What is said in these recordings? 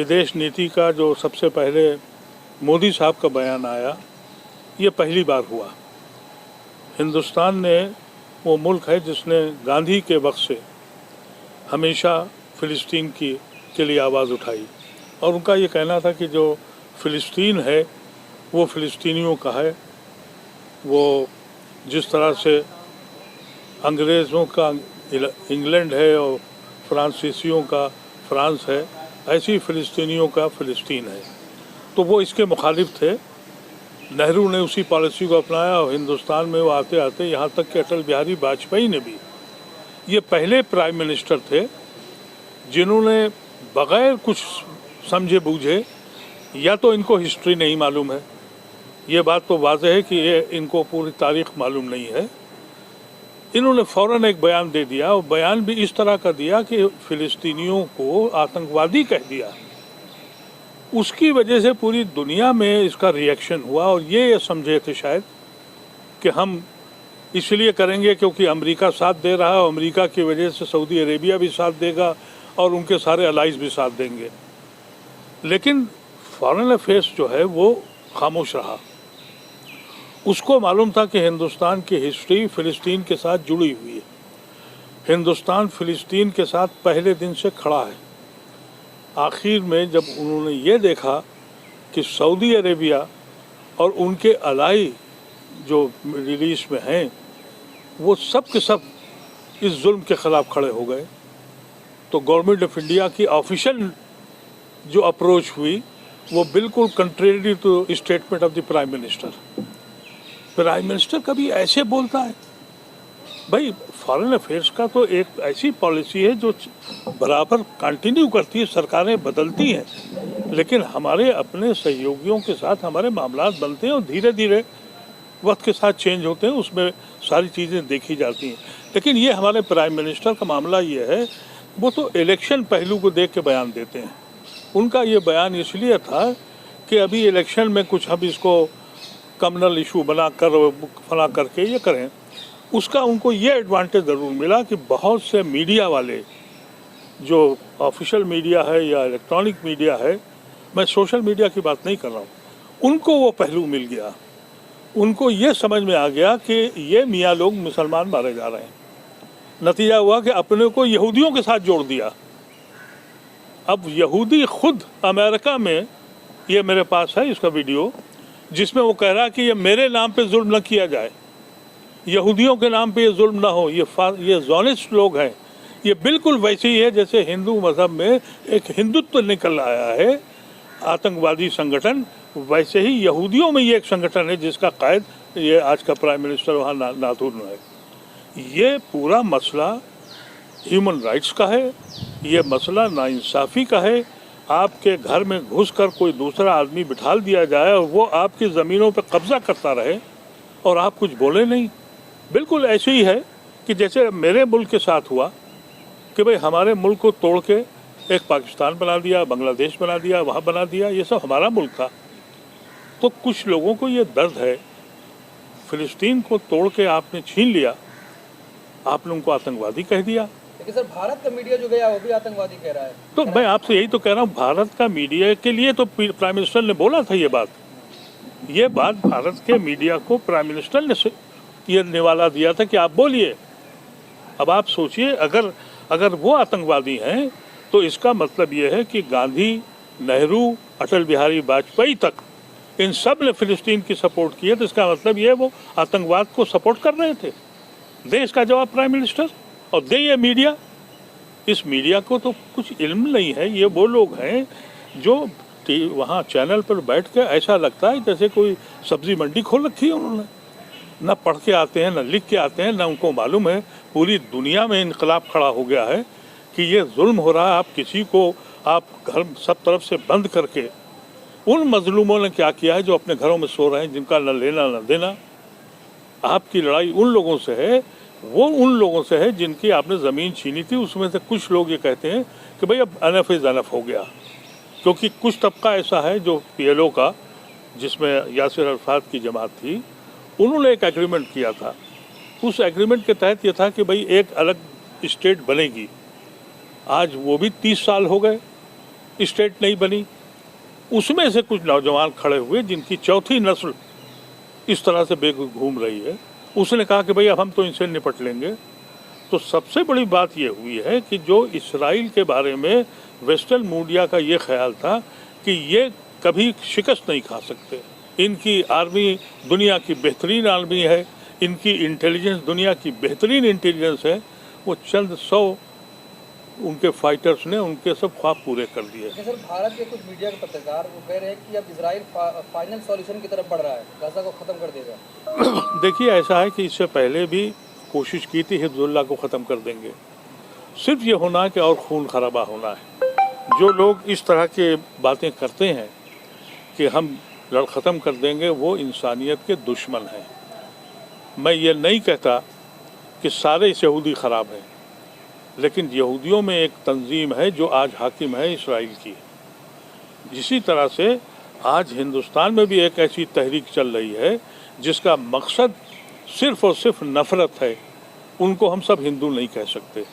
विदेश नीति का जो सबसे पहले मोदी साहब का बयान आया, ये पहली बार हुआ। हिंदुस्तान ने वो मुल्क है जिसने गांधी के वक्त से हमेशा फ़िलिस्तीन के लिए आवाज़ उठाई, और उनका ये कहना था कि जो फ़िलिस्तीन है वो फ़िलिस्तीनियों का है। वो जिस तरह से अंग्रेज़ों का इंग्लैंड है और फ्रांसीसियों का फ्रांस है, ऐसी फ़िलिस्तीनियों का फ़िलिस्तीन है। तो वो इसके मुखालिफ थे। नेहरू ने उसी पॉलिसी को अपनाया और हिंदुस्तान में वो आते आते यहाँ तक कि अटल बिहारी वाजपेयी ने भी, ये पहले प्राइम मिनिस्टर थे जिन्होंने बग़ैर कुछ समझे बूझे, या तो इनको हिस्ट्री नहीं मालूम है, ये बात तो वाज़ेह है कि ये इनको पूरी तारीख़ मालूम नहीं है, इन्होंने फ़ौरन एक बयान दे दिया, और बयान भी इस तरह का दिया कि फ़िलिस्तीनियों को आतंकवादी कह दिया। उसकी वजह से पूरी दुनिया में इसका रिएक्शन हुआ, और ये समझे थे शायद कि हम इसलिए करेंगे क्योंकि अमेरिका साथ दे रहा है, और अमेरिका की वजह से सऊदी अरेबिया भी साथ देगा और उनके सारे अलाइज भी साथ देंगे। लेकिन फॉरेन अफेयर्स जो है वो खामोश रहा। उसको मालूम था कि हिंदुस्तान की हिस्ट्री फ़िलिस्तीन के साथ जुड़ी हुई है। हिंदुस्तान फ़िलिस्तीन के साथ पहले दिन से खड़ा है। आखिर में जब उन्होंने ये देखा कि सऊदी अरेबिया और उनके अलाई जो मिडिल ईस्ट में हैं, वो सब के सब इस जुल्म के ख़िलाफ़ खड़े हो गए, तो गवर्नमेंट ऑफ इंडिया की ऑफिशियल जो अप्रोच हुई वो बिल्कुल contrary to statement of the prime minister. Prime minister कभी ऐसे बोलता है? भाई, फॉरेन अफेयर्स का तो एक ऐसी पॉलिसी है जो बराबर कंटिन्यू करती है, सरकारें बदलती हैं, लेकिन हमारे अपने सहयोगियों के साथ हमारे मामलात बनते हैं और धीरे धीरे वक्त के साथ चेंज होते हैं, उसमें सारी चीज़ें देखी जाती हैं। लेकिन ये हमारे प्राइम मिनिस्टर का मामला ये है, वो तो इलेक्शन पहलू को देख के बयान देते हैं। उनका ये बयान इसलिए था कि अभी इलेक्शन में कुछ हम इसको कम्युनल इशू बना करके ये करें। उसका उनको ये एडवांटेज ज़रूर मिला कि बहुत से मीडिया वाले, जो ऑफिशियल मीडिया है या इलेक्ट्रॉनिक मीडिया है, मैं सोशल मीडिया की बात नहीं कर रहा हूँ, उनको वो पहलू मिल गया। उनको ये समझ में आ गया कि ये मियाँ लोग मुसलमान मारे जा रहे हैं। नतीजा हुआ कि अपने को यहूदियों के साथ जोड़ दिया। अब यहूदी खुद अमेरिका में, ये मेरे पास है इसका वीडियो, जिसमें वो कह रहा है कि ये मेरे नाम पे जुल्म न किया जाए, यहूदियों के नाम पे ये जुल्म ना हो, ये ज़ोनिस्ट लोग हैं। ये बिल्कुल वैसे ही है जैसे हिंदू मज़हब में एक हिंदुत्व निकल आया है, आतंकवादी संगठन, वैसे ही यहूदियों में ये एक संगठन है जिसका कायद ये आज का प्राइम मिनिस्टर वहाँ नाथुन है। ये पूरा मसला ह्यूमन राइट्स का है, ये मसला नाइंसाफ़ी का है। आपके घर में घुसकर कोई दूसरा आदमी बिठाल दिया जाए और वो आपकी ज़मीनों पर कब्ज़ा करता रहे और आप कुछ बोले नहीं। बिल्कुल ऐसे ही है कि जैसे मेरे मुल्क के साथ हुआ कि भाई हमारे मुल्क को तोड़ के एक पाकिस्तान बना दिया, बांग्लादेश बना दिया, वहाँ बना दिया, ये सब हमारा मुल्क था। तो कुछ लोगों को ये दर्द है, फ़िलिस्तीन को तोड़ के आपने छीन लिया, आपने उनको आतंकवादी कह दिया। लेकिन सर, भारत का मीडिया जो गया वो भी आतंकवादी कह रहा है। तो मैं आपसे यही तो कह रहा हूँ, भारत का मीडिया के लिए तो प्राइम मिनिस्टर ने बोला था ये बात भारत के मीडिया को प्राइम मिनिस्टर ने ये निवाला दिया था कि आप बोलिए। अब आप सोचिए, अगर वो आतंकवादी हैं तो इसका मतलब ये है कि गांधी, नेहरू, अटल बिहारी वाजपेयी तक इन सब ने फ़िलिस्तीन की सपोर्ट की है, तो इसका मतलब ये वो आतंकवाद को सपोर्ट कर रहे थे। दे इसका जवाब प्राइम मिनिस्टर, और दे ये मीडिया। इस मीडिया को तो कुछ इल्म नहीं है। ये वो लोग हैं जो वहाँ चैनल पर बैठ के ऐसा लगता है जैसे कोई सब्जी मंडी खोल रखी है उन्होंने। ना पढ़ के आते हैं, ना लिख के आते हैं, ना उनको मालूम है पूरी दुनिया में इनकलाब खड़ा हो गया है कि ये जुल्म हो रहा है। आप किसी को आप घर सब तरफ से बंद करके, उन मजलूमों ने क्या किया है जो अपने घरों में सो रहे हैं, जिनका न लेना न देना। आपकी लड़ाई उन लोगों से है, वो उन लोगों से है जिनकी आपने ज़मीन छीनी थी। उसमें से कुछ लोग ये कहते हैं कि भाई अब अनफ इज़ अनफ हो गया, क्योंकि कुछ तबका ऐसा है जो PLO का, जिसमें यासिर अरफात की जमात थी, उन्होंने एक एग्रीमेंट किया था। उस एग्रीमेंट के तहत ये था कि भाई एक अलग स्टेट बनेगी। आज वो भी 30 साल हो गए, स्टेट नहीं बनी, उसमें से कुछ नौजवान खड़े हुए जिनकी चौथी नस्ल इस तरह से बेघूम घूम रही है। उसने कहा कि भाई अब हम तो इनसे निपट लेंगे। तो सबसे बड़ी बात ये हुई है कि जो इसराइल के बारे में वेस्टर्न मीडिया का ये ख्याल था कि ये कभी शिकस्त नहीं खा सकते, इनकी आर्मी दुनिया की बेहतरीन आर्मी है, इनकी इंटेलिजेंस दुनिया की बेहतरीन इंटेलिजेंस है, वो चंद 100 उनके फाइटर्स ने उनके सब ख्वाब पूरे कर दिए। सर, भारत के कुछ मीडिया के पत्रकार वो कह रहे हैं कि अब इजराइल फाइनल सॉल्यूशन की तरफ बढ़ रहा है, गाजा को ख़त्म कर देगा। देखिए, ऐसा है कि इससे पहले भी कोशिश की थी हिजबुल्लाह को ख़त्म कर देंगे। सिर्फ ये होना है कि और खून खराबा होना है। जो लोग इस तरह के बातें करते हैं कि हम लड़ ख़त्म कर देंगे, वो इंसानियत के दुश्मन हैं। मैं ये नहीं कहता कि सारे यहूदी ख़राब हैं, लेकिन यहूदियों में एक तंजीम है जो आज हाकिम है इसराइल की। इसी तरह से आज हिंदुस्तान में भी एक ऐसी तहरीक चल रही है जिसका मकसद सिर्फ़ और सिर्फ नफ़रत है। उनको हम सब हिंदू नहीं कह सकते।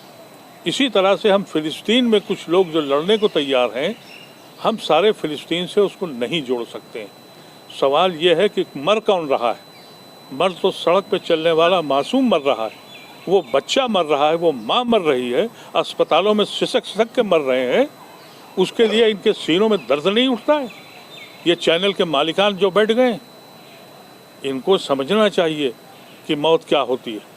इसी तरह से हम फ़िलिस्तीन में कुछ लोग जो लड़ने को तैयार हैं, हम सारे फ़िलिस्तीन से उसको नहीं जोड़ सकते। सवाल ये है कि मर कौन रहा है? मर तो सड़क पे चलने वाला मासूम मर रहा है, वो बच्चा मर रहा है, वो माँ मर रही है, अस्पतालों में सिसक सिसक के मर रहे हैं। उसके लिए इनके सीनों में दर्द नहीं उठता है? ये चैनल के मालिकान जो बैठ गए, इनको समझना चाहिए कि मौत क्या होती है।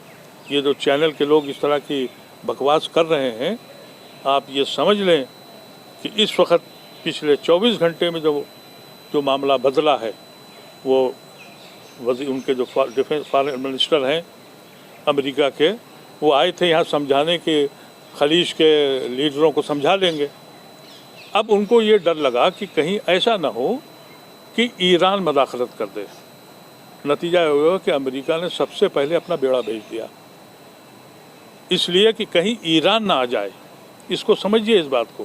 ये जो चैनल के लोग इस तरह की बकवास कर रहे हैं, आप ये समझ लें कि इस वक्त पिछले 24 घंटे में जो मामला बदला है, वो उनके जो डिफेंस फॉरेन मिनिस्टर हैं अमेरिका के, वो आए थे यहाँ समझाने के खलीज के लीडरों को समझा लेंगे। अब उनको ये डर लगा कि कहीं ऐसा ना हो कि ईरान मदाखलत कर दे। नतीजा ये हुआ कि अमेरिका ने सबसे पहले अपना बेड़ा भेज दिया, इसलिए कि कहीं ईरान ना आ जाए। इसको समझिए, इस बात को।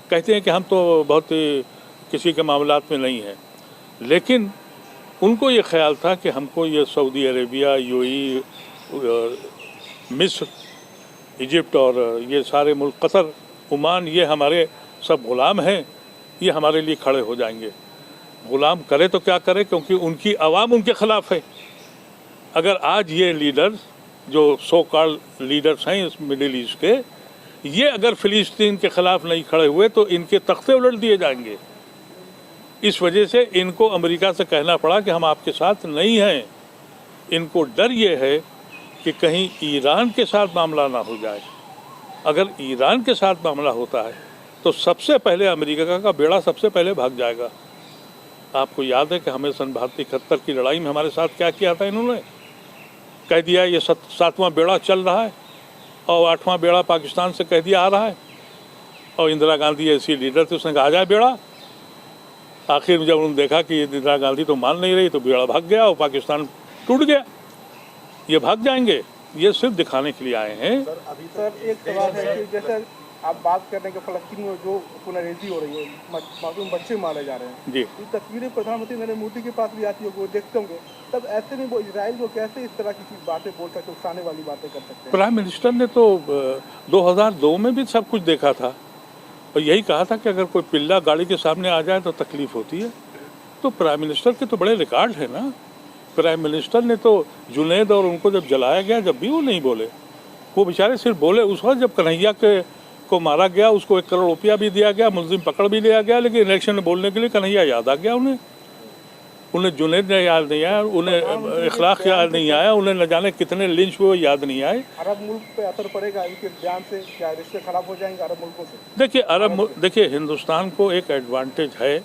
कहते हैं कि हम तो बहुत किसी के मामलात में नहीं हैं, लेकिन उनको ये ख्याल था कि हमको ये सऊदी अरेबिया, यूएई, मिस्र, इजिप्ट और ये सारे मुल्क, कतर, ओमान, ये हमारे सब ग़ुलाम हैं, ये हमारे लिए खड़े हो जाएंगे। ग़ुलाम करे तो क्या करे, क्योंकि उनकी आवाम उनके ख़िलाफ़ है। अगर आज ये लीडर्स जो सो कॉल्ड लीडर्स हैं इस मिडिल ईस्ट के, ये अगर फ़िलिस्तीन के ख़िलाफ़ नहीं खड़े हुए तो इनके तख्ते उलट दिए जाएंगे। इस वजह से इनको अमेरिका से कहना पड़ा कि हम आपके साथ नहीं हैं। इनको डर ये है कि कहीं ईरान के साथ मामला ना हो जाए। अगर ईरान के साथ मामला होता है तो सबसे पहले अमेरिका का बेड़ा सबसे पहले भाग जाएगा। आपको याद है कि हमें सन 72-71 की लड़ाई में हमारे साथ क्या किया था इन्होंने? कह दिया ये 7वां बेड़ा चल रहा है और 8वां बेड़ा पाकिस्तान से कह दिया आ रहा है। और इंदिरा गांधी ऐसी लीडर थी, उसने कहा आ जाए बेड़ा। आखिर में जब उन्होंने देखा कि इंदिरा गांधी तो मान नहीं रही, तो बेड़ा भाग गया और पाकिस्तान टूट गया। ये भाग जाएंगे, ये सिर्फ दिखाने के लिए आए हैं। अभी सर एक सवाल है कि जैसे आप बात कर रहे हैं कि फ़लस्तीन में जो पुनरेजी हो रही है, मासूम बच्चे मारे जा रहे हैं जी, ये तस्वीरें प्रधानमंत्री नरेंद्र मोदी के पास भी आती होगी, वो देखते होंगे, तब ऐसे में वो इजराइल को कैसे इस तरह की बातें बोल सकते, उकसाने वाली बातें कर सकते हैं? प्राइम मिनिस्टर ने तो 2002 में भी सब कुछ देखा था और यही कहा था कि अगर कोई पिल्ला गाड़ी के सामने आ जाए तो तकलीफ होती है। तो प्राइम मिनिस्टर के तो बड़े रिकॉर्ड है ना। प्राइम मिनिस्टर ने तो जुनैद और उनको जब जलाया गया, जब भी वो नहीं बोले, वो बेचारे सिर्फ बोले उस वक्त जब कन्हैया को मारा गया, उसको 1 करोड़ रुपया भी दिया गया, मुलजिम पकड़ भी लिया गया, लेकिन इलेक्शन में बोलने के लिए कन्हैया याद आ गया उन्हें जुनैद ने याद नहीं आया, उन्हें इखलाक याद नहीं आया, उन्हें न जाने कितने लिंच हुए याद नहीं आए। अरब मुल्क पे असर पड़ेगा इनके बयान से? क्या रिश्ते खराब हो जाएंगे अरब मुल्कों से? देखिए हिंदुस्तान को एक एडवांटेज है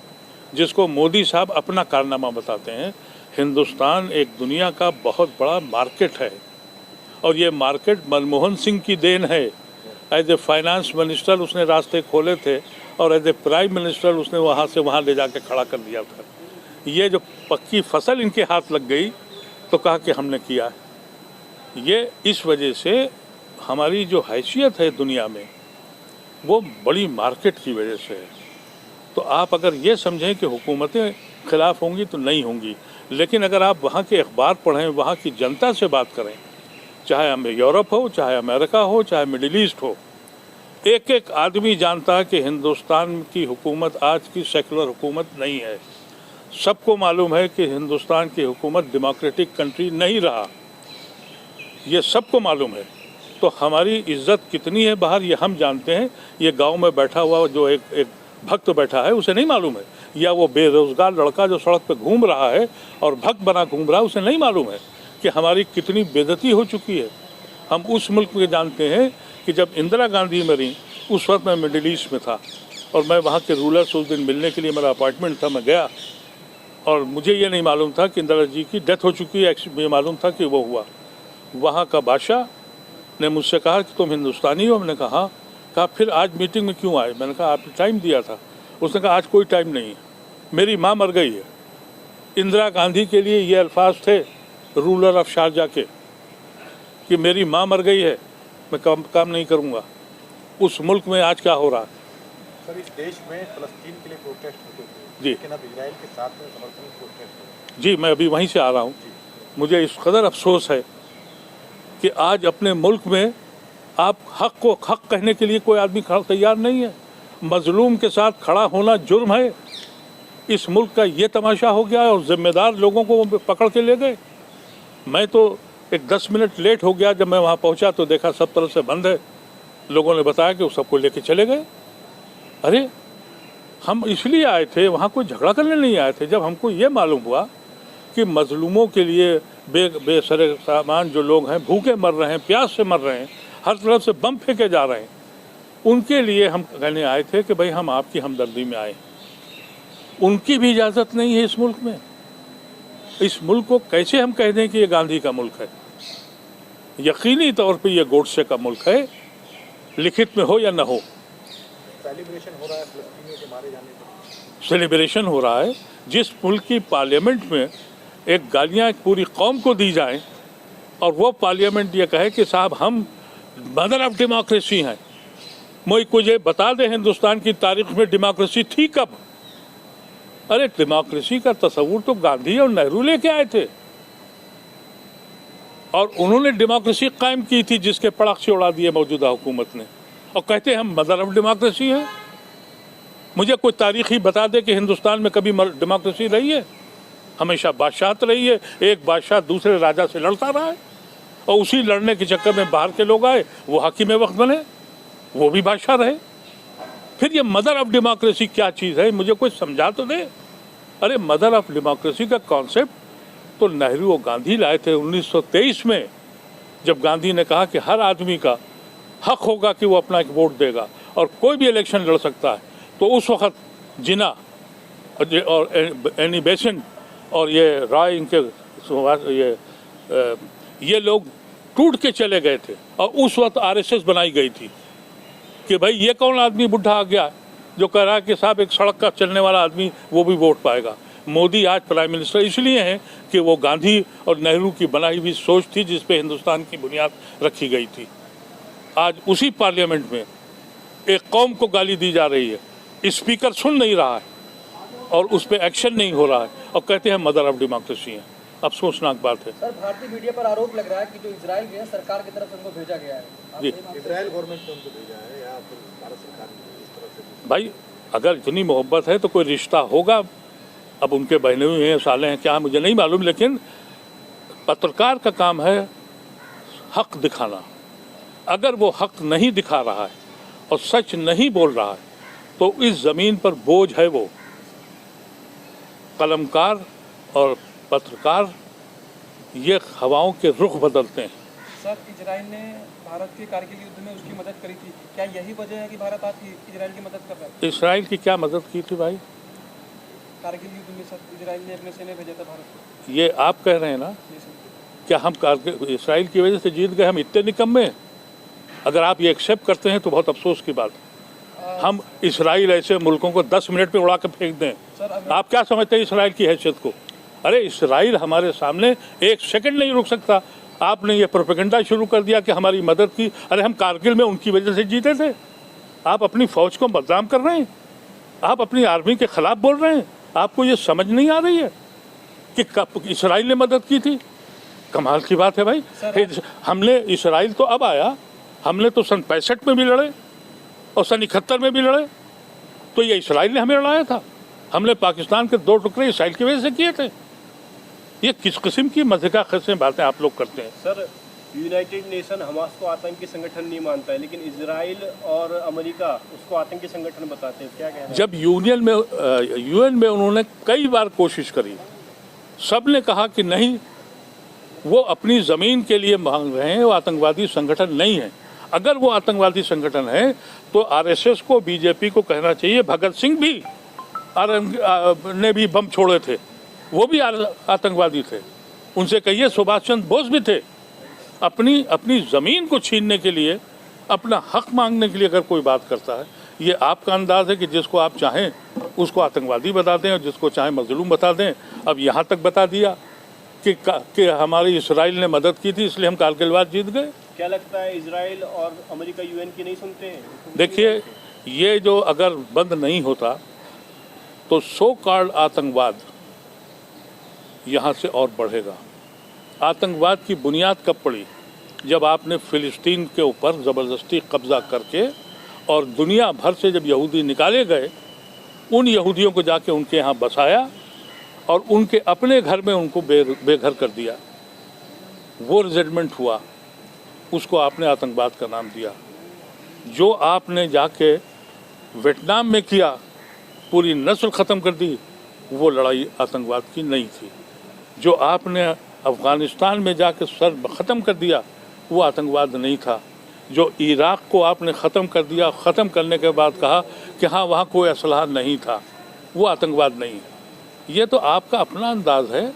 जिसको मोदी साहब अपना कारनामा बताते हैं। हिंदुस्तान एक दुनिया का बहुत बड़ा मार्केट है और ये मार्केट मनमोहन सिंह की देन है। एज ए फाइनेंस मिनिस्टर उसने रास्ते खोले थे और एज ए प्राइम मिनिस्टर उसने वहाँ से वहाँ ले जाके खड़ा कर दिया था। ये जो पक्की फसल इनके हाथ लग गई तो कहा कि हमने किया है। ये इस वजह से हमारी जो हैसियत है दुनिया में वो बड़ी मार्केट की वजह से है। तो आप अगर ये समझें कि हुकूमतें खिलाफ होंगी तो नहीं होंगी, लेकिन अगर आप वहाँ के अखबार पढ़ें, वहाँ की जनता से बात करें, चाहे यूरोप हो, चाहे अमेरिका हो, चाहे मिडिल ईस्ट हो, एक एक आदमी जानता है कि हिंदुस्तान की हुकूमत आज की सेकुलर हुकूमत नहीं है। सबको मालूम है कि हिंदुस्तान की हुकूमत डेमोक्रेटिक कंट्री नहीं रहा, ये सबको मालूम है। तो हमारी इज्जत कितनी है बाहर ये हम जानते हैं। ये गांव में बैठा हुआ जो एक भक्त बैठा है उसे नहीं मालूम है, या वो बेरोजगार लड़का जो सड़क पे घूम रहा है और भक्त बना घूम रहा है उसे नहीं मालूम है कि हमारी कितनी बेइज्जती हो चुकी है। हम उस मुल्क में जानते हैं कि जब इंदिरा गांधी मरी उस वक्त मैं मिडिल ईस्ट में था और मैं वहाँ के रूलर से उस दिन मिलने के लिए मेरा अपॉइंटमेंट था, मैं गया और मुझे ये नहीं मालूम था कि इंदिरा जी की डेथ हो चुकी है। मुझे मालूम था कि वो हुआ। वहाँ का बादशाह ने मुझसे कहा कि तुम हिंदुस्तानी हो। मैंने कहा फिर आज मीटिंग में क्यों आए? मैंने कहा आपने टाइम दिया था। उसने कहा आज कोई टाइम नहीं है, मेरी माँ मर गई है। इंदिरा गांधी के लिए ये अल्फाज थे रूलर ऑफ शारजा के कि मेरी माँ मर गई है, मैं काम नहीं करूँगा। उस मुल्क में आज क्या हो रहा है? सर, इस देश में फ़लस्तीन के लिए प्रोटेस्ट होते थे जी, लेकिन अब इजराइल के साथ में समर्थन प्रोटेस्ट हो। जी, मैं अभी वहीं से आ रहा हूँ। मुझे इस कदर अफसोस है कि आज अपने मुल्क में आप हक को हक कहने के लिए कोई आदमी खड़ा तैयार नहीं है। मजलूम के साथ खड़ा होना जुर्म है। इस मुल्क का ये तमाशा हो गया और जिम्मेदार लोगों को वो पकड़ के ले गए। मैं तो एक 10 मिनट लेट हो गया। जब मैं वहाँ पहुँचा तो देखा सब तरफ से बंद है। लोगों ने बताया कि वो सबको लेके चले गए। अरे हम इसलिए आए थे, वहाँ कोई झगड़ा करने नहीं आए थे। जब हमको ये मालूम हुआ कि मजलूमों के लिए बेसरे सामान जो लोग हैं भूखे मर रहे हैं, प्यास से मर रहे हैं, हर तरफ से बम फेंके जा रहे हैं, उनके लिए हम कहने आए थे कि भाई हम आपकी हमदर्दी में आए। उनकी भी इजाज़त नहीं है इस मुल्क में। इस मुल्क को कैसे हम कह दें कि ये गांधी का मुल्क है? यकीनी तौर पे ये गोडसे का मुल्क है, लिखित में हो या न हो। सेलिब्रेशन हो रहा है फ़लस्तीनियों के मारे जाने पर। सेलिब्रेशन हो रहा है। जिस मुल्क की पार्लियामेंट में एक गालियाँ पूरी कौम को दी जाएं और वो पार्लियामेंट ये कहे कि साहब हम मदर ऑफ डेमोक्रेसी हैं। मुझे बता दें हिंदुस्तान की तारीख में डेमोक्रेसी थी कब? अरे डेमोक्रेसी का तस्वुर तो गांधी और नेहरू लेके आए थे और उन्होंने डेमोक्रेसी कायम की थी जिसके पड़ाक उड़ा दिए मौजूदा हुकूमत ने, और कहते हैं हम मदर ऑफ डेमोक्रेसी हैं। मुझे कोई तारीख ही बता दे कि हिंदुस्तान में कभी डेमोक्रेसी रही है? हमेशा बादशाहत रही है। एक बादशाह दूसरे राजा से लड़ता रहा है और उसी लड़ने के चक्कर में बाहर के लोग आए, वो हाकिम वक्त बने, वो भी बादशाह रहे। फिर ये मदर ऑफ डेमोक्रेसी क्या चीज़ है? मुझे कोई समझा तो दे। अरे मदर ऑफ डेमोक्रेसी का कॉन्सेप्ट तो नेहरू और गांधी लाए थे 1923 में, जब गांधी ने कहा कि हर आदमी का हक होगा कि वो अपना एक वोट देगा और कोई भी इलेक्शन लड़ सकता है। तो उस वक्त जिना और एनी बेसेंट और ये रॉय इनके ये लोग टूट के चले गए थे और उस वक्त आरएसएस बनाई गई थी कि भाई ये कौन आदमी बुढ़ा आ गया जो कह रहा है कि साहब एक सड़क का चलने वाला आदमी वो भी वोट पाएगा। मोदी आज प्राइम मिनिस्टर इसलिए हैं कि वो गांधी और नेहरू की बनाई हुई सोच थी जिस पे हिंदुस्तान की बुनियाद रखी गई थी। आज उसी पार्लियामेंट में एक कौम को गाली दी जा रही है, स्पीकर सुन नहीं रहा है और उस पर एक्शन नहीं हो रहा है और कहते हैं मदर ऑफ डेमोक्रेसी है। अफसोसनाक बात है। सर, भारतीय मीडिया पर आरोप लग रहा है कि जो इजराइल है सरकार की तरफ से उनको भेजा गया है। जी, इजराइल गवर्नमेंट ने उनको भेजा है या फिर भारत सरकार ने इस तरह से? भाई अगर इतनी मोहब्बत है तो कोई रिश्ता होगा। अब उनके बहने हुए हैं, साले हैं, क्या मुझे नहीं मालूम, लेकिन पत्रकार का काम है हक दिखाना। अगर वो हक नहीं दिखा रहा है और सच नहीं बोल रहा है तो इस ज़मीन पर बोझ है। वो कलमकार और पत्रकार ये हवाओं के रुख बदलते हैं। सर, इजराइल ने भारत के कारगिल युद्ध में उसकी मदद करी थी, क्या यही वजह है कि भारत आज इजराइल की मदद कर रहा है? इसराइल की क्या मदद की थी भाई? कारगिल युद्ध में सर इजराइल ने अपने सेना भेजा था भारत को। ये आप कह रहे हैं ना? जी सर। क्या हम कारगिल इसराइल की वजह से जीत गए? हम इतने निकम्मे हैं? अगर आप ये एक्सेप्ट करते हैं तो बहुत अफसोस की बात है। हम इसराइल ऐसे मुल्कों को 10 मिनट में उड़ा के फेंक दें? आप क्या समझते हैं इसराइल की हैसियत को? अरे इसराइल हमारे सामने एक सेकंड नहीं रुक सकता। आपने ये प्रोपेगेंडा शुरू कर दिया कि हमारी मदद की। अरे हम कारगिल में उनकी वजह से जीते थे। आप अपनी फौज को बदनाम कर रहे हैं, आप अपनी आर्मी के खिलाफ बोल रहे हैं। आपको ये समझ नहीं आ रही है कि कब इसराइल ने मदद की थी? कमाल की बात है भाई। हमने इसराइल तो अब आया, हमने तो सन 65 में भी लड़े। और सन 71 में भी लड़े, तो ये इसराइल ने हमें लड़ाया था। हमने पाकिस्तान के 2 टुकड़े इसराइल की वजह से किए थे। ये किस किस्म की मज़ेदार किस्म बातें आप लोग करते हैं? सर, यूनाइटेड नेशन हमास को आतंकी संगठन नहीं मानता है, लेकिन इजराइल और अमेरिका उसको आतंकी संगठन बताते हैं, क्या कहना है? जब यूएन में उन्होंने कई बार कोशिश करी, सब ने कहा कि नहीं, वो अपनी ज़मीन के लिए मांग रहे हैं, वो आतंकवादी संगठन नहीं है। अगर वो आतंकवादी संगठन है तो आरएसएस को, बीजेपी को कहना चाहिए, भगत सिंह भी ने भी बम छोड़े थे, वो भी आतंकवादी थे। उनसे कहिए सुभाष चंद्र बोस भी थे। अपनी ज़मीन को छीनने के लिए, अपना हक मांगने के लिए अगर कोई बात करता है, ये आपका अंदाज़ है कि जिसको आप चाहें उसको आतंकवादी बता दें और जिसको चाहें मजलूम बता दें। अब यहाँ तक बता दिया कि हमारी इसराइल ने मदद की थी इसलिए हम कारगिल वार जीत गए। क्या लगता है इजराइल और अमेरिका यूएन की नहीं सुनते हैं? देखिए, ये जो अगर बंद नहीं होता तो सो कॉल्ड आतंकवाद यहाँ से और बढ़ेगा। आतंकवाद की बुनियाद कब पड़ी? जब आपने फ़िलिस्तीन के ऊपर ज़बरदस्ती कब्ज़ा करके और दुनिया भर से जब यहूदी निकाले गए, उन यहूदियों को जाके उनके यहाँ बसाया और उनके अपने घर में उनको बेघर कर दिया। वो रिजेंटमेंट हुआ, उसको आपने आतंकवाद का नाम दिया। जो आपने जाके वियतनाम में किया, पूरी नस्ल ख़त्म कर दी, वो लड़ाई आतंकवाद की नहीं थी। जो आपने अफ़गानिस्तान में जाके सर ख़त्म कर दिया, वो आतंकवाद नहीं था। जो इराक़ को आपने ख़त्म कर दिया, ख़त्म करने के बाद कहा कि हाँ वहाँ कोई असलहा नहीं था, वो आतंकवाद नहीं। ये तो आपका अपना अंदाज़ है।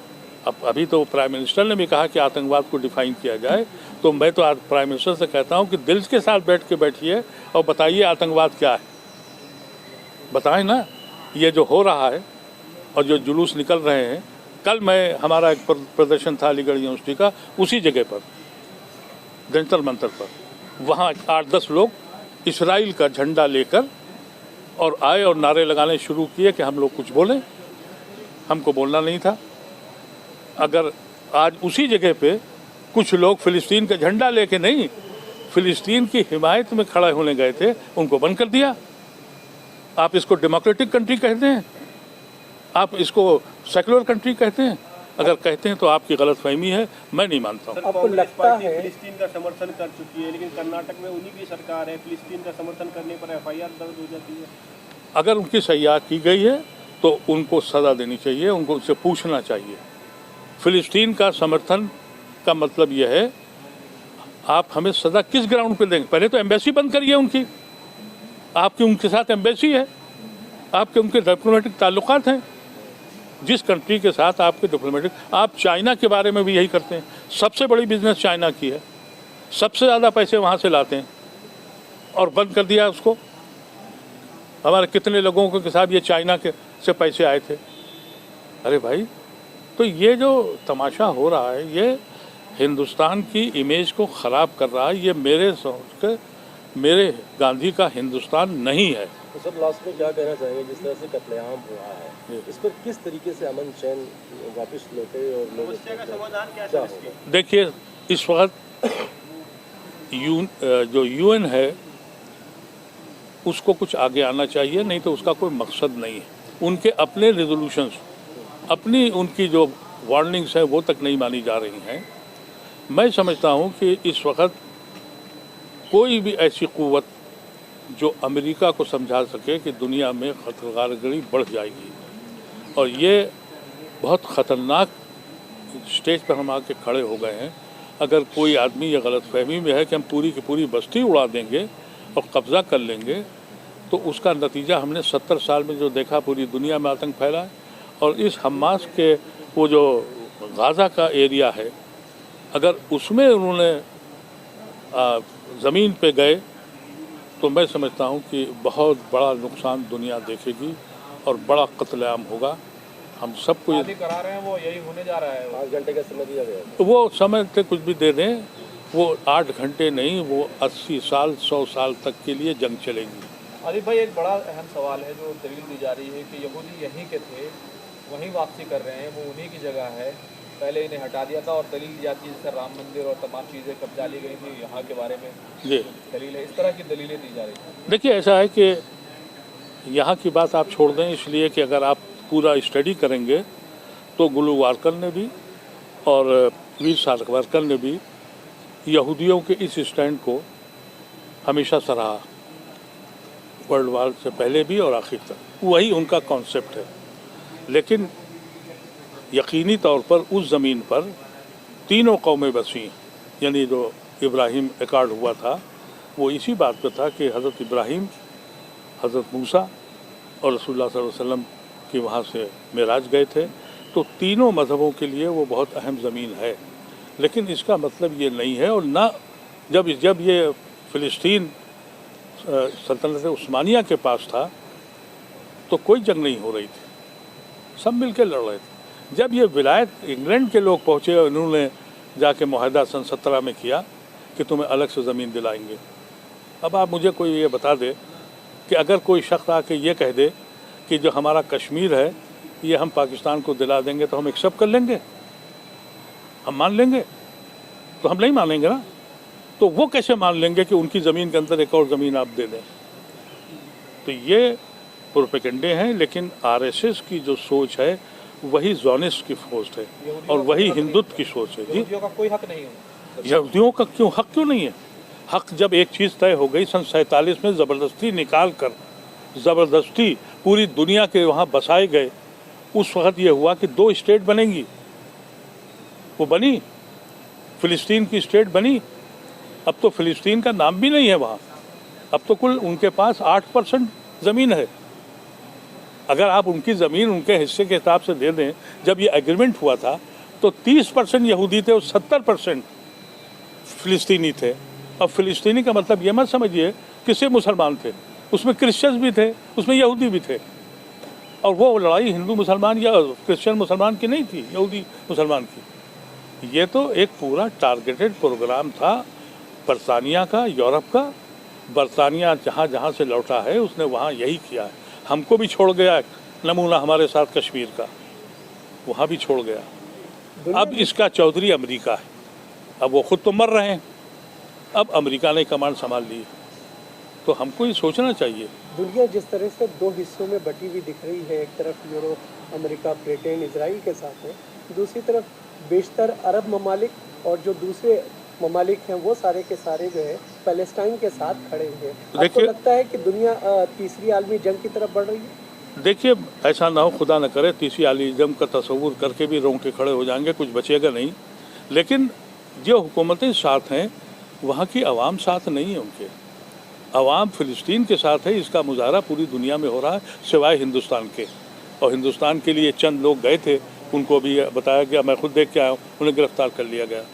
अब अभी तो प्राइम मिनिस्टर ने भी कहा कि आतंकवाद को डिफ़ाइन किया जाए, तो मैं तो आज प्राइम मिनिस्टर से कहता हूँ कि दिल के साथ बैठिए और बताइए आतंकवाद क्या है, बताएं ना। ये जो हो रहा है और जो जुलूस निकल रहे हैं, कल हमारा एक प्रदर्शन था अलीगढ़ यूनिवर्सिटी का, उसी जगह पर जंतर मंतर पर, वहाँ 8-10 लोग इसराइल का झंडा लेकर और आए और नारे लगाने शुरू किए कि हम लोग कुछ बोलें, हमको बोलना नहीं था। अगर आज उसी जगह पे कुछ लोग फ़िलिस्तीन का झंडा लेके नहीं, फ़िलिस्तीन की हिमायत में खड़े होने गए थे, उनको बंद कर दिया। आप इसको डेमोक्रेटिक कंट्री कहते हैं? आप इसको सेकुलर कंट्री कहते हैं? अगर कहते हैं तो आपकी गलतफहमी है, मैं नहीं मानता हूँ। आपको लगता है फिलिस्तीन का समर्थन कर चुकी है, लेकिन कर्नाटक में उन्हीं की सरकार है, फिलिस्तीन का समर्थन करने पर एफआईआर दर्ज हो जाती है। अगर उनकी सह्या की गई है तो उनको सज़ा देनी चाहिए, उनको उससे पूछना चाहिए। फिलिस्तीन का समर्थन का मतलब यह है, आप हमें सज़ा किस ग्राउंड पे देंगे? पहले तो एम्बेसी बंद करिए उनकी। आपकी उनके साथ एम्बेसी है, आपके उनके डिप्लोमेटिक ताल्लुकात हैं। जिस कंट्री के साथ आपके डिप्लोमेटिक, आप चाइना के बारे में भी यही करते हैं। सबसे बड़ी बिजनेस चाइना की है, सबसे ज़्यादा पैसे वहाँ से लाते हैं और बंद कर दिया उसको। हमारे कितने लोगों के साथ ये चाइना के से पैसे आए थे। अरे भाई, तो ये जो तमाशा हो रहा है, ये हिंदुस्तान की इमेज को ख़राब कर रहा है। ये मेरे सोच के, मेरे गांधी का हिंदुस्तान नहीं है। तो सब लास्ट में क्या कहना चाहेंगे? जिस तरह से कत्लेआम हुआ है, इस पर किस तरीके से अमन चैन वापस लौटे और लोग का समाधान क्या होगा? देखिए, इस वक्त जो यूएन है उसको कुछ आगे आना चाहिए, नहीं तो उसका कोई मकसद नहीं है। उनके अपने रेजोल्यूशंस, अपनी उनकी जो वार्निंग्स हैं वो तक नहीं मानी जा रही हैं। मैं समझता हूँ कि इस वक्त कोई भी ऐसी क़ुव्वत जो अमेरिका को समझा सके कि दुनिया में खतरगारगी बढ़ जाएगी, और ये बहुत ख़तरनाक स्टेज पर हम आके खड़े हो गए हैं। अगर कोई आदमी ये गलतफहमी में है कि हम पूरी की पूरी बस्ती उड़ा देंगे और कब्ज़ा कर लेंगे, तो उसका नतीजा हमने 70 साल में जो देखा, पूरी दुनिया में आतंक फैला है। और इस हमास के वो जो गाज़ा का एरिया है, अगर उसमें उन्होंने ज़मीन पे गए तो मैं समझता हूँ कि बहुत बड़ा नुकसान दुनिया देखेगी और बड़ा कत्लेआम होगा। हम सबको ये करा रहे हैं, वो यही होने जा रहा है। 5 घंटे का समय दिया गया है। तो वो समय से कुछ भी दे दें, वो 8 घंटे नहीं, वो 80 साल 100 साल तक के लिए जंग चलेगी। आदित्य भाई, एक बड़ा अहम सवाल है जो दलील दी जा रही है कि यहूदी यहीं के थे, वहीं वापसी कर रहे हैं, वो उन्हीं की जगह है, पहले इन्हें हटा दिया था और दलील दी जाती है जैसे राम मंदिर और तमाम चीज़ें कब्जा ली गई थी यहाँ के बारे में जी दलील है, इस तरह की दलीलें दी जा रही थी। देखिए, ऐसा है कि यहाँ की बात आप छोड़ दें, इसलिए कि अगर आप पूरा स्टडी करेंगे तो गुलवारकर ने भी और वीर सावरकर ने भी यहूदियों के इस स्टैंड को हमेशा सराहा, वर्ल्ड वार से पहले भी और आखिर तक वही उनका कॉन्सेप्ट है। लेकिन यकीनी तौर पर उस ज़मीन पर तीनों कौमें बसी, यानी जो इब्राहिम अकॉर्ड हुआ था वो इसी बात पे था कि हज़रत इब्राहिम, हज़रत मूसा और रसूलुल्लाह सल्लल्लाहु अलैहि वसल्लम के वहाँ से मेराज गए थे। तो तीनों मज़हबों के लिए वो बहुत अहम ज़मीन है। लेकिन इसका मतलब ये नहीं है, और ना जब ये फ़िलिस्तीन सल्तनत उस्मानिया के पास था तो कोई जंग नहीं हो रही थी, सब मिलकर लड़ रहे थे। जब ये विलायत इंग्लैंड के लोग पहुँचे, उन्होंने जाके मुआहदा सन 17 में किया कि तुम्हें अलग से ज़मीन दिलाएंगे। अब आप मुझे कोई ये बता दे कि अगर कोई शख्स आके ये कह दे कि जो हमारा कश्मीर है ये हम पाकिस्तान को दिला देंगे तो हम एक्सेप्ट कर लेंगे, हम मान लेंगे? तो हम नहीं मानेंगे ना। तो वो कैसे मान लेंगे कि उनकी ज़मीन के अंदर एक और ज़मीन आप दे दें? तो ये प्रोपेगेंडे हैं। लेकिन आरएसएस की जो सोच है वही ज़ोनिस्ट की सोच है और वही हिंदुत्व की सोच है। जी, यहूदियों का कोई हक नहीं है। यहूदियों का हक क्यों नहीं है? हक जब एक चीज़ तय हो गई सन 47 में, ज़बरदस्ती निकाल कर ज़बरदस्ती पूरी दुनिया के वहाँ बसाए गए, उस वक्त ये हुआ कि 2 स्टेट बनेंगी। वो बनी, फ़िलिस्तीन की स्टेट बनी। अब तो फ़िलिस्तीन का नाम भी नहीं है वहाँ। अब तो कुल उनके पास 8% ज़मीन है। अगर आप उनकी ज़मीन उनके हिस्से के हिसाब से दे दें, जब ये एग्रीमेंट हुआ था तो 30% यहूदी थे और 70% फ़िलिस्तीनी थे। अब फ़िलिस्तीनी का मतलब ये मत समझिए कि सिर्फ मुसलमान थे, उसमें क्रिश्चियंस भी थे, उसमें यहूदी भी थे। और वो लड़ाई हिंदू मुसलमान या क्रिश्चियन मुसलमान की नहीं थी, यहूदी मुसलमान की। ये तो एक पूरा टारगेटेड प्रोग्राम था बरतानिया का, यूरोप का। बरतानिया जहाँ जहाँ से लौटा है उसने वहाँ यही किया है। हमको भी छोड़ गया नमूना हमारे साथ कश्मीर का, वहाँ भी छोड़ गया। अब इसका चौधरी अमेरिका है। अब वो खुद तो मर रहे हैं, अब अमेरिका ने कमांड संभाल ली। तो हमको ये सोचना चाहिए। दुनिया जिस तरह से 2 हिस्सों में बटी हुई दिख रही है, एक तरफ यूरोप, अमेरिका, ब्रिटेन, इजराइल के साथ है, दूसरी तरफ बेशतर अरब ममालिक और जो दूसरे ममालिक हैं वो सारे के सारे जो है पैलेस्टाइन के साथ खड़े हैं। आपको लगता है कि दुनिया तीसरी आलमी जंग की तरफ बढ़ रही है? देखिए, ऐसा ना हो, खुदा न करे, तीसरी आलमी जंग का तस्वुर करके भी रोंगटे खड़े हो जाएंगे, कुछ बचेगा नहीं। लेकिन जो हुकूमतें साथ हैं वहाँ की आवाम साथ नहीं है। उनके आवाम फ़िलिस्तीन के साथ है। इसका मुजाहरा पूरी दुनिया में हो रहा है सिवाय हिंदुस्तान के। और हिंदुस्तान के लिए चंद लोग गए थे, उनको भी बताया गया, मैं खुद देख के आया हूँ, उन्हें गिरफ्तार कर लिया गया।